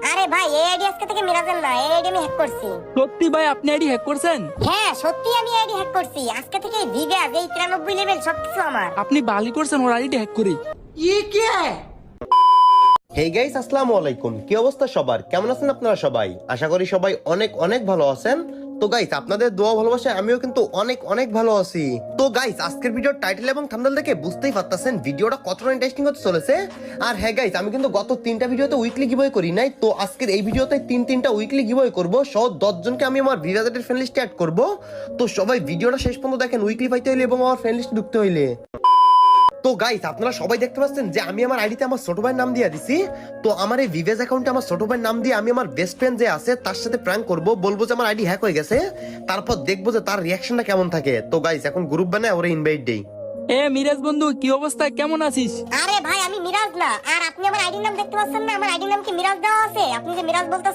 আরে ভাই এই আইডি আজকে থেকে মিরাজের না, এই আইডি আমি হ্যাক করছি। সত্যি ভাই আপনি আইডি হ্যাক করছেন? হ্যাঁ সত্যি আমি আইডি হ্যাক করছি। আজকে থেকে ভিভ্যাজ এই 93 লেভেল সবকিছু আমার। আপনি বালি করছেন ওর আইডি হ্যাক করে। হেই গাইস, আসসালামু আলাইকুম। কি অবস্থা সবার? কেমন আছেন আপনারা সবাই? আশা করি সবাই অনেক অনেক ভালো আছেন। তো গাইস, আপনাদের দোয়া ভালোবাসায় আমিও কিন্তু অনেক অনেক ভালো আছি। তো গাইস, আজকের ভিডিওর টাইটেল এবং থাম্বনেল দেখে বুঝতেই পারতেছেন ভিডিওটা কতটা ইন্টারেস্টিং হতে চলেছে। আর হ্যাঁ গাইস, আমি কিন্তু গত 3টা ভিডিওতে উইকলি গিভওয়ে করি নাই। তো আজকের এই ভিডিওতে তিনটা উইকলি গিভওয়ে করব। সহ 10 জনকে আমি আমার ভিভাজেটের ফ্রেন্ড লিস্টে অ্যাড করব। তো সবাই ভিডিওটা শেষ পর্যন্ত দেখেন, উইকলি পাইতে হইলে এবং আমার ফ্রেন্ড লিস্টে ঢুকতে হইলে। তো গাইস, আপনারা সবাই দেখতে পাচ্ছেন যে আমি আমার আইডিতে আমার ছোট ভাইয়ের নাম দিয়ে দিছি। তো আমার এই ভিভেজ অ্যাকাউন্টে আমার ছোট ভাইয়ের নাম দিয়ে আমি আমার বেস্ট ফ্রেন্ড যে আছে তার সাথে প্র্যাঙ্ক করব, বলবো যে আমার আইডি হ্যাক হয়ে গেছে, তারপর দেখবো যে তার রিয়াকশনটা কেমন থাকে। তো গাইস, এখন গ্রুপ বানায় ওরে ইনভাইট দেই। এ মিরাজ বন্ধু, কি অবস্থা, কেমন আছিস? আরে ভাই আমি মিরাজ না, আর আপনি আমার আইডির নাম দেখতে পাচ্ছেন না? আমার আইডির নাম কি মিরাজ দেওয়া আছে? আপনি যে মিরাজ বলতেছেন